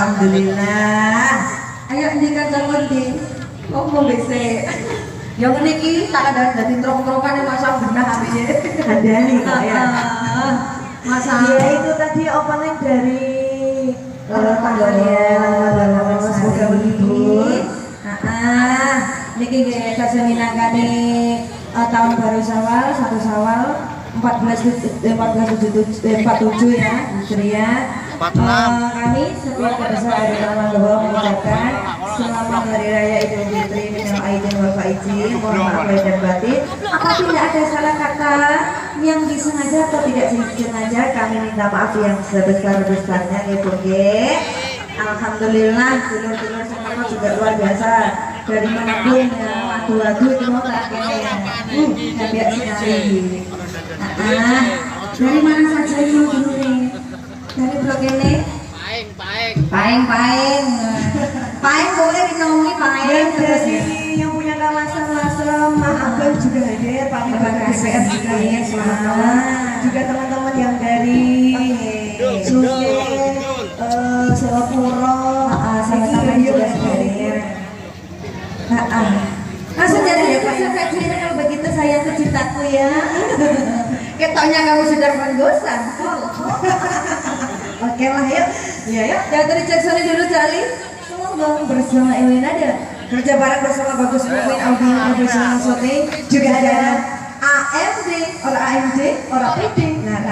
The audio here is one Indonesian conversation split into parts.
Alhamdulillah. Ayo ndikan jangan di. Oh mau bese. Yang ini ki tak ada dari trok-trokan yang masa benah habisnya. Ada nih ya. Masa. Ya itu tadi opening dari tanggalnya. Semoga menghibur. Niki nggih kasenginakane tahun baru Syawal 1 Syawal 47 ya Hijriah. Kami setiap besar hari Ramadan mengucapkan selamat hari raya Idul Fitri minal aidin wal faizin. Mohon maaf lahir dan batin apabila ada salah kata yang disengaja atau tidak disengaja, kami minta maaf yang sebesar-besarnya ibu nggih. Alhamdulillah dulur-dulur semua juga luar biasa dari Manado adu-adu itu mau tak kene hebat sekali. Dari mana saja yang dulu nih? Dari blok ini? Paeng boleh dinomi Paeng terus yang punya kawasan maaf juga hadir Pak DPR juga ya, juga teman-teman yang dari Sungai Sewapuro sama-sama juga hadir. Langsung jadi ya Pak Sekjen, kalau begitu saya ke cintaku ya. Ketoknya kamu sudah berdosa. Oke lah yuk. Ya yuk. Yang dari Jackson dulu Jali. Semoga bersama Ewin ada. Kerja bareng bersama Bagus Mungkin Audio Profesional Shooting. Juga ada AMD, orang AMD, orang PD. Nah.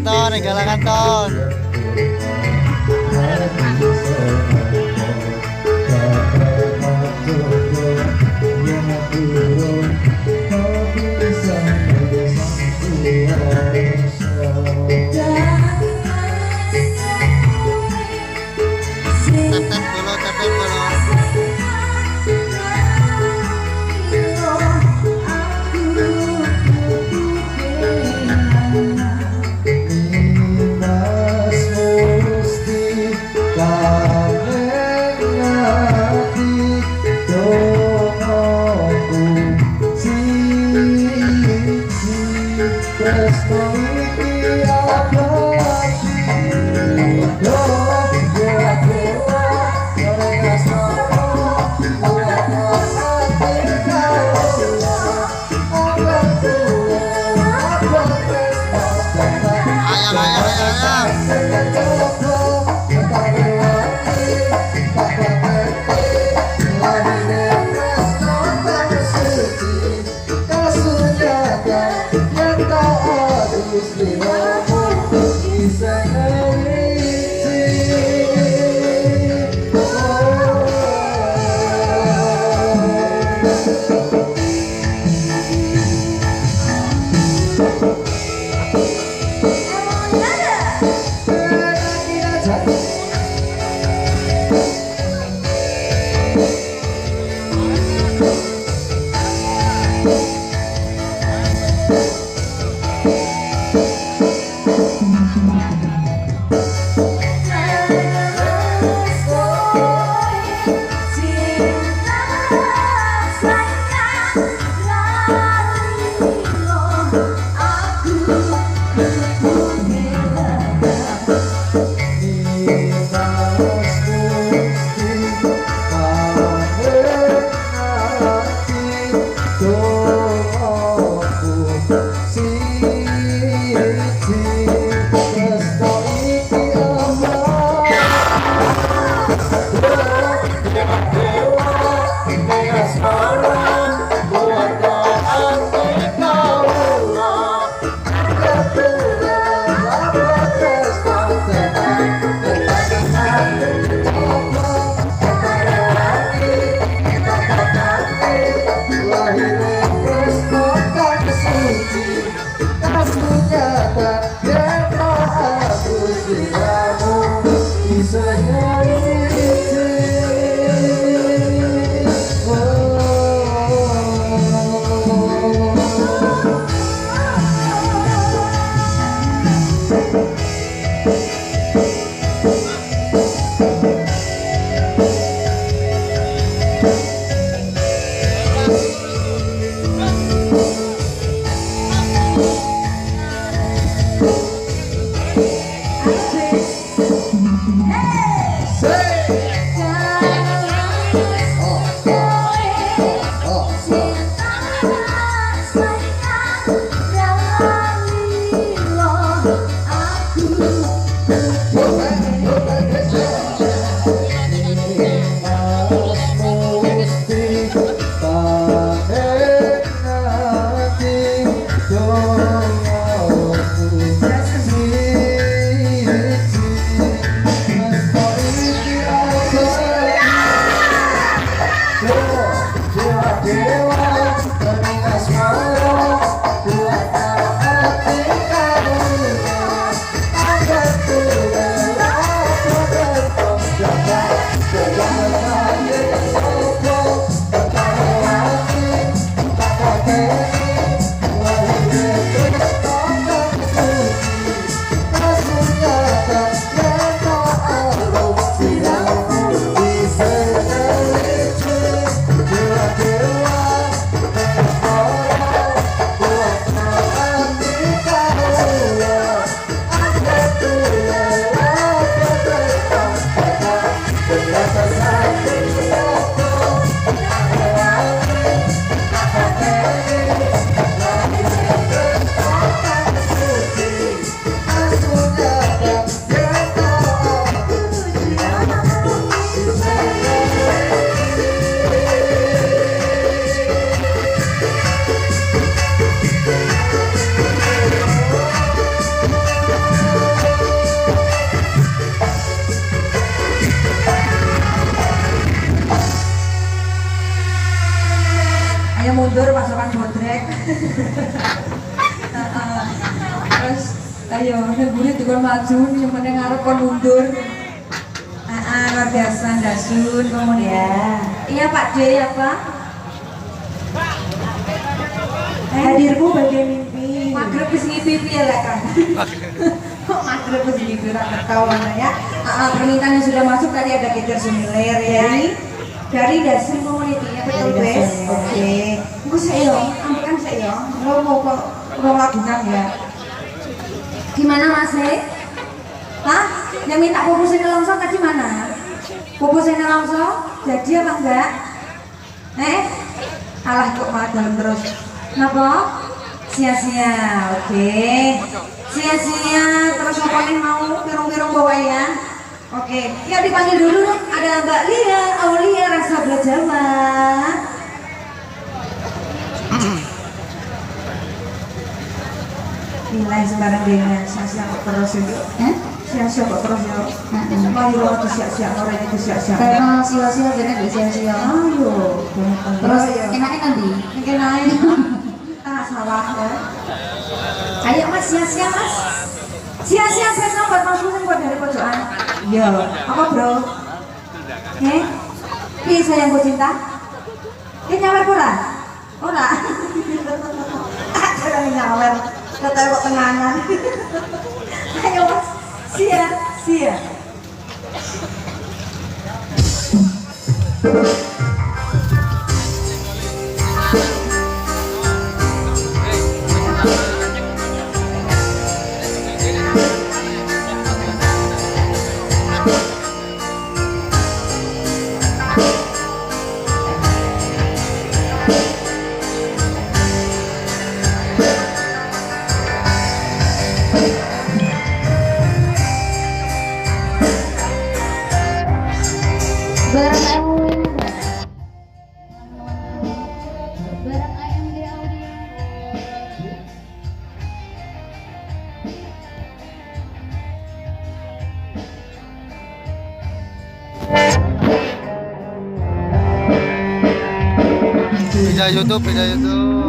Ton, galakan ton. mundur pasukan bodrek. Terus ayo nebune dikon maju yang meneh ngarep kon mundur. Luar biasa Dasun kemudian. Ya. Iya Pak D ya Pak. Hadirku bagai mimpi. Magrib wis ngipi ya lek kan. Kok magrib wis ngipi ra ketahuan ya. Permintaan yang sudah masuk tadi ada Geger Sumiler ya. Dari Dasun Community ya betul Wes. Oke. Engko saya ambekan saya. Lo mau kok lagunan ya. Gimana Mas? Hah? Yang minta pupusnya nelongso tadi mana? Pupusnya nelongso? Jadi apa enggak? Alah kok malah dalam terus. Kenapa? Sia-sia, oke. Sia-sia, terus ngapain mau pirung-pirung bawa ya? Oke, ya dipanggil dulu dong. Ada Mbak Lia, Aulia Rasa Jawa. Nilai sembarang dengan sia-sia kok terus itu. Sia-sia kok terus ya. Ayo lo tuh sia-sia orang itu sia-sia. Karena sia-sia bener di sia-sia. Ayo. Terus enaknya nanti. Mungkin lain. Salah ya. Ayo Mas, sia-sia Mas. Sia-sia saya buat Mas Husin buat dari pojokan. Iya. Apa bro? Ini sayang ku cinta. Ini nyawer pula? Ora. Ada nyawer. Kata kok tenganan. Ayo Mas. Sia. Barang ayam di Audi. Video YouTube.